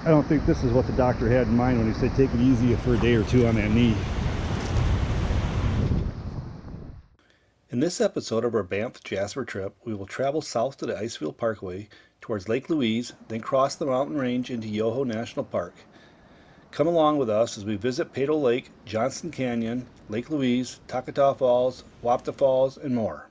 I don't think this is what the doctor had in mind when he said take it easy for a day or two on that knee. In this episode of our Banff-Jasper trip, we will travel south to the Icefield Parkway towards Lake Louise, then cross the mountain range into Yoho National Park. Come along with us as we visit Peyto Lake, Johnston Canyon, Lake Louise, Takkakaw Falls, Wapta Falls, and more.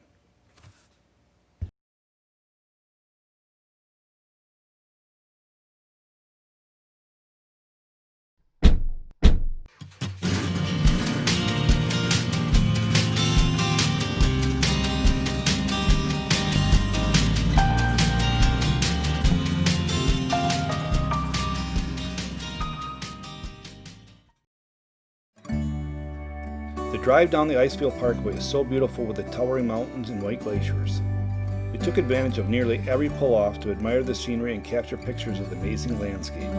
The drive down the Icefield Parkway is so beautiful with the towering mountains and white glaciers. We took advantage of nearly every pull-off to admire the scenery and capture pictures of the amazing landscape.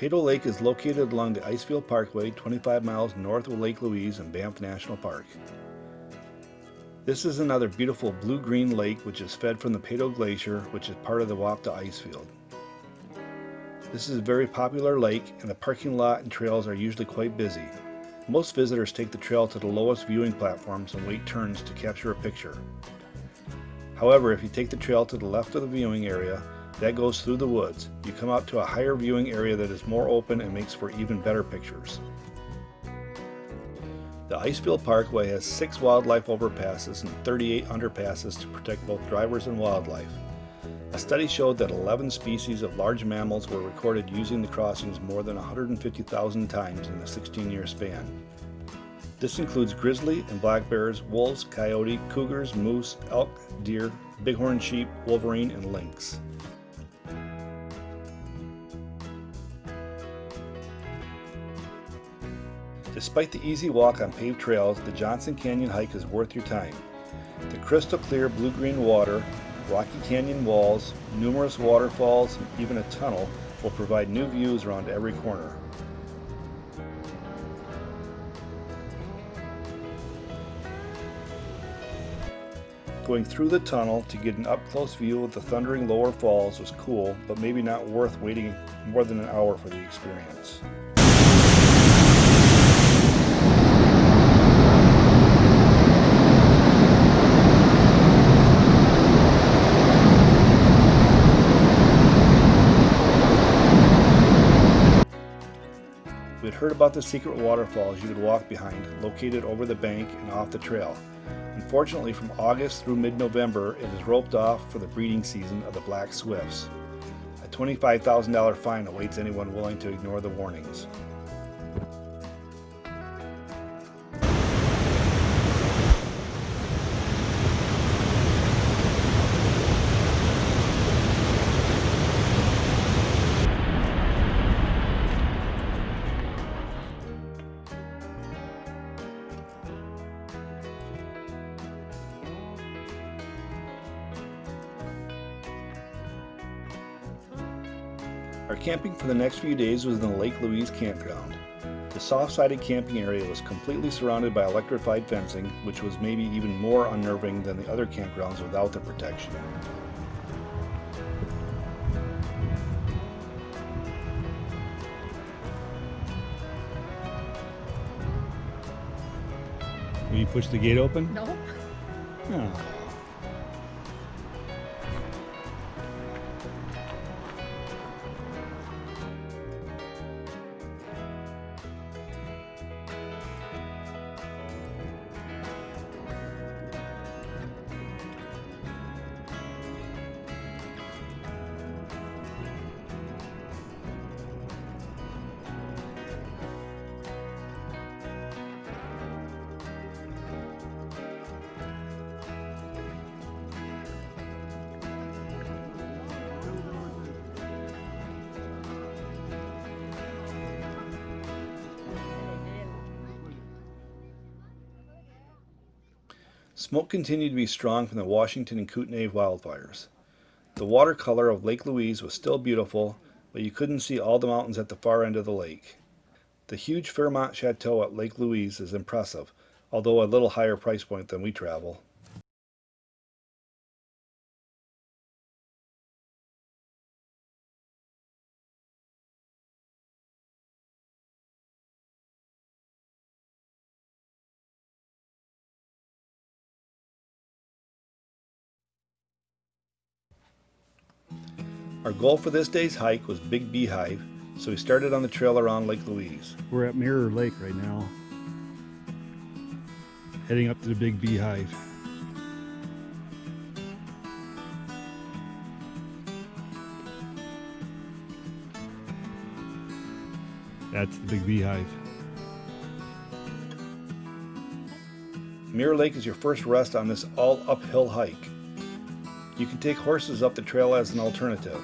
Peyto Lake is located along the Icefield Parkway 25 miles north of Lake Louise and Banff National Park. This is another beautiful blue-green lake which is fed from the Peyto Glacier, which is part of the Wapta Icefield. This is a very popular lake and the parking lot and trails are usually quite busy. Most visitors take the trail to the lowest viewing platforms and wait turns to capture a picture. However, if you take the trail to the left of the viewing area, that goes through the woods. You come out to a higher viewing area that is more open and makes for even better pictures. The Icefield Parkway has 6 wildlife overpasses and 38 underpasses to protect both drivers and wildlife. A study showed that 11 species of large mammals were recorded using the crossings more than 150,000 times in a 16-year span. This includes grizzly and black bears, wolves, coyote, cougars, moose, elk, deer, bighorn sheep, wolverine, and lynx. Despite the easy walk on paved trails, the Johnston Canyon hike is worth your time. The crystal clear blue-green water, rocky canyon walls, numerous waterfalls, and even a tunnel will provide new views around every corner. Going through the tunnel to get an up-close view of the thundering lower falls was cool, but maybe not worth waiting more than an hour for the experience. We had heard about the secret waterfalls you could walk behind, located over the bank and off the trail. Unfortunately, from August through mid-November, it is roped off for the breeding season of the black swifts. A $25,000 fine awaits anyone willing to ignore the warnings. Our camping for the next few days was in the Lake Louise campground. The soft-sided camping area was completely surrounded by electrified fencing, which was maybe even more unnerving than the other campgrounds without the protection. Will you push the gate open? No. Oh. Smoke continued to be strong from the Washington and Kootenai wildfires. The watercolor of Lake Louise was still beautiful, but you couldn't see all the mountains at the far end of the lake. The huge Fairmont Chateau at Lake Louise is impressive, although a little higher price point than we travel. Our goal for this day's hike was Big Beehive, so we started on the trail around Lake Louise. We're at Mirror Lake right now, heading up to the Big Beehive. That's the Big Beehive. Mirror Lake is your first rest on this all uphill hike. You can take horses up the trail as an alternative.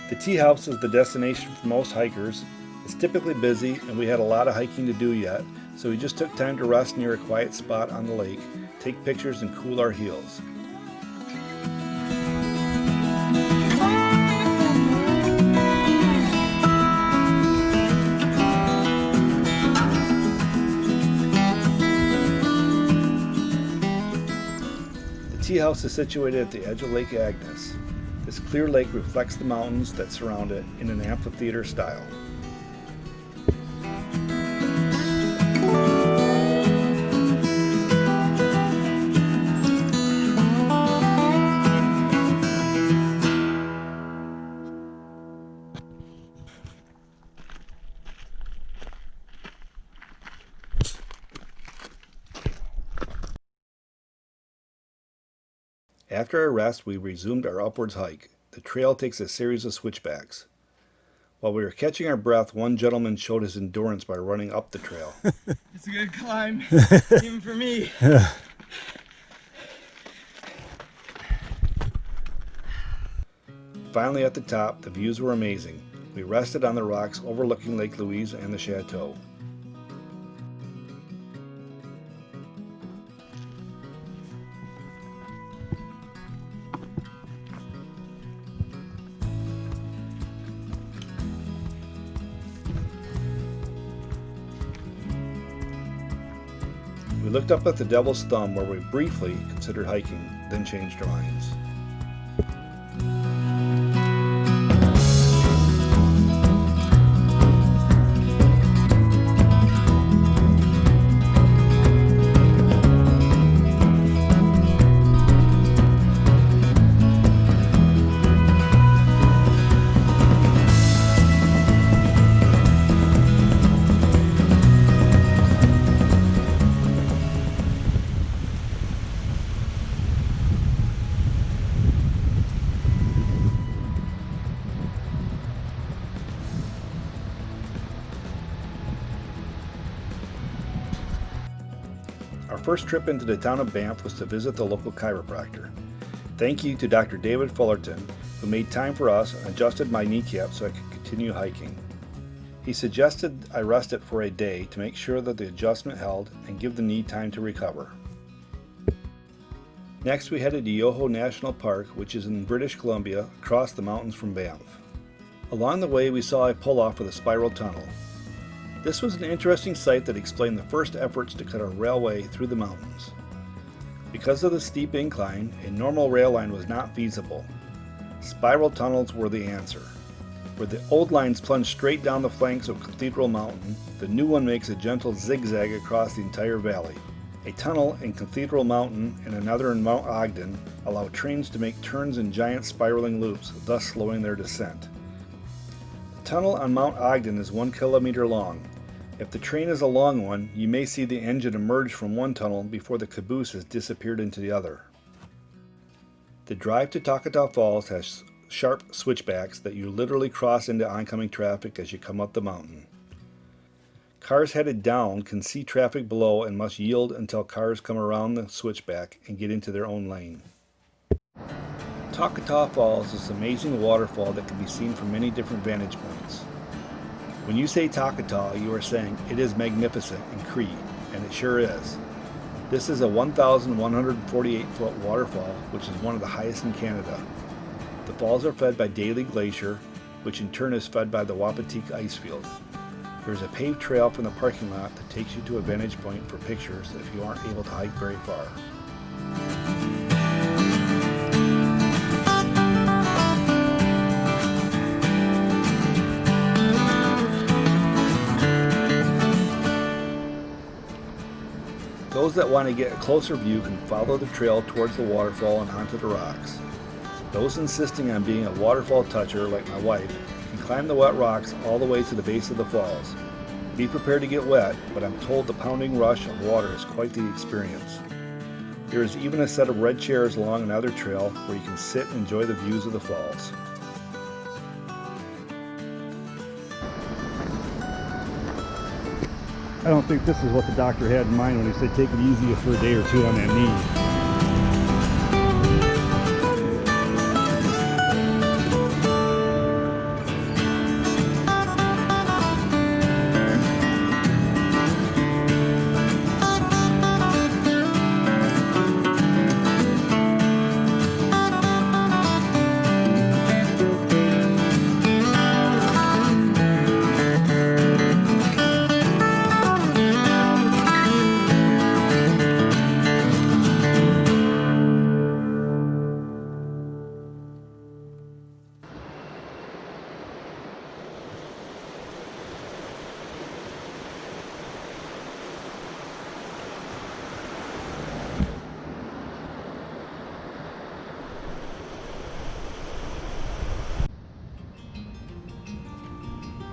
The tea house is the destination for most hikers. It's typically busy and we had a lot of hiking to do yet, so we just took time to rest near a quiet spot on the lake, take pictures and cool our heels. The tea house is situated at the edge of Lake Agnes. This clear lake reflects the mountains that surround it in an amphitheater style. After our rest, we resumed our upwards hike. The trail takes a series of switchbacks. While we were catching our breath, one gentleman showed his endurance by running up the trail. It's a good climb, even for me. Finally at the top, the views were amazing. We rested on the rocks overlooking Lake Louise and the chateau. We looked up at the Devil's Thumb where we briefly considered hiking, then changed our minds. Our first trip into the town of Banff was to visit the local chiropractor. Thank you to Dr. David Fullerton, who made time for us and adjusted my kneecap so I could continue hiking. He suggested I rest it for a day to make sure that the adjustment held and give the knee time to recover. Next we headed to Yoho National Park, which is in British Columbia, across the mountains from Banff. Along the way we saw a pull-off for the spiral tunnel. This was an interesting sight that explained the first efforts to cut a railway through the mountains. Because of the steep incline, a normal rail line was not feasible. Spiral tunnels were the answer. Where the old lines plunge straight down the flanks of Cathedral Mountain, the new one makes a gentle zigzag across the entire valley. A tunnel in Cathedral Mountain and another in Mount Ogden allow trains to make turns in giant spiraling loops, thus slowing their descent. The tunnel on Mount Ogden is 1 kilometer long. If the train is a long one, you may see the engine emerge from one tunnel before the caboose has disappeared into the other. The drive to Takkakaw Falls has sharp switchbacks that you literally cross into oncoming traffic as you come up the mountain. Cars headed down can see traffic below and must yield until cars come around the switchback and get into their own lane. Takkakaw Falls is an amazing waterfall that can be seen from many different vantage points. When you say Takkakaw, you are saying it is magnificent in Cree, and it sure is. This is a 1,148-foot waterfall, which is one of the highest in Canada. The falls are fed by Daly Glacier, which in turn is fed by the Wapiti Icefield. There is a paved trail from the parking lot that takes you to a vantage point for pictures if you aren't able to hike very far. Those that want to get a closer view can follow the trail towards the waterfall and onto the rocks. Those insisting on being a waterfall toucher, like my wife, can climb the wet rocks all the way to the base of the falls. Be prepared to get wet, but I'm told the pounding rush of water is quite the experience. There is even a set of red chairs along another trail where you can sit and enjoy the views of the falls. I don't think this is what the doctor had in mind when he said take it easy for a day or two on that knee.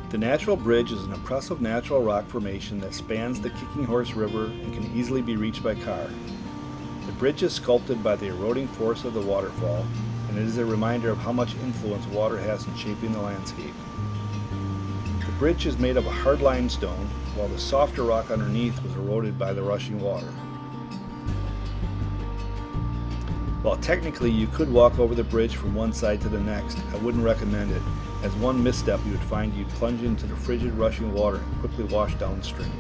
The Natural Bridge is an impressive natural rock formation that spans the Kicking Horse River and can easily be reached by car. The bridge is sculpted by the eroding force of the waterfall, and it is a reminder of how much influence water has in shaping the landscape. The bridge is made of a hard limestone, while the softer rock underneath was eroded by the rushing water. While technically you could walk over the bridge from one side to the next, I wouldn't recommend it, as one misstep you would find you'd plunge into the frigid rushing water and quickly wash downstream.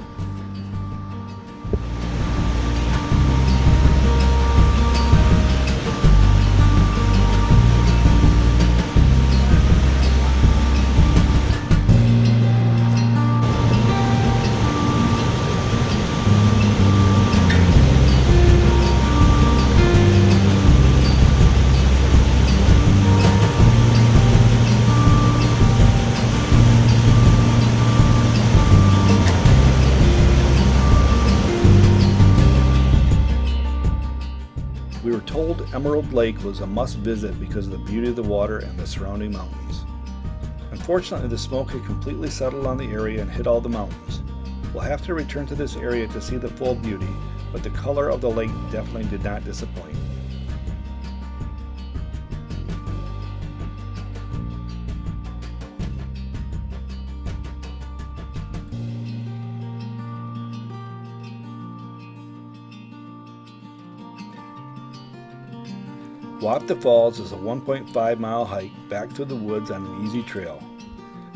Old Emerald Lake was a must-visit because of the beauty of the water and the surrounding mountains. Unfortunately, the smoke had completely settled on the area and hid all the mountains. We'll have to return to this area to see the full beauty, but the color of the lake definitely did not disappoint. Wapta Falls is a 1.5 mile hike back through the woods on an easy trail.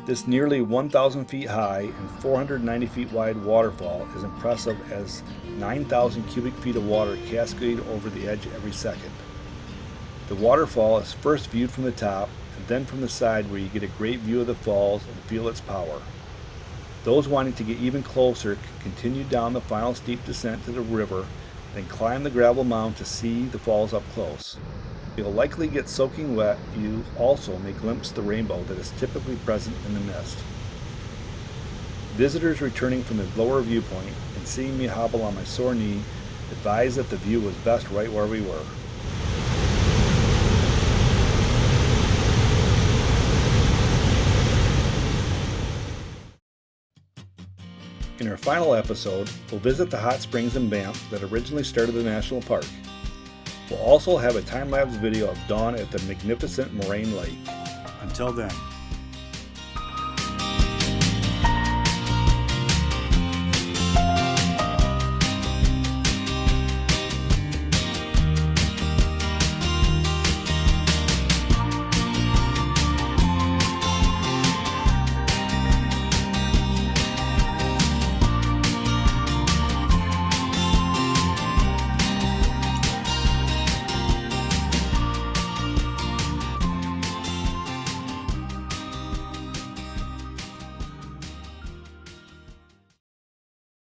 This nearly 1,000 feet high and 490 feet wide waterfall is impressive as 9,000 cubic feet of water cascade over the edge every second. The waterfall is first viewed from the top and then from the side where you get a great view of the falls and feel its power. Those wanting to get even closer can continue down the final steep descent to the river, then climb the gravel mound to see the falls up close. You'll likely get soaking wet. You also may glimpse the rainbow that is typically present in the mist. Visitors returning from the lower viewpoint and seeing me hobble on my sore knee advised that the view was best right where we were. In our final episode, we'll visit the hot springs in Banff that originally started the national park. We'll also have a time-lapse video of dawn at the magnificent Moraine Lake. Until then.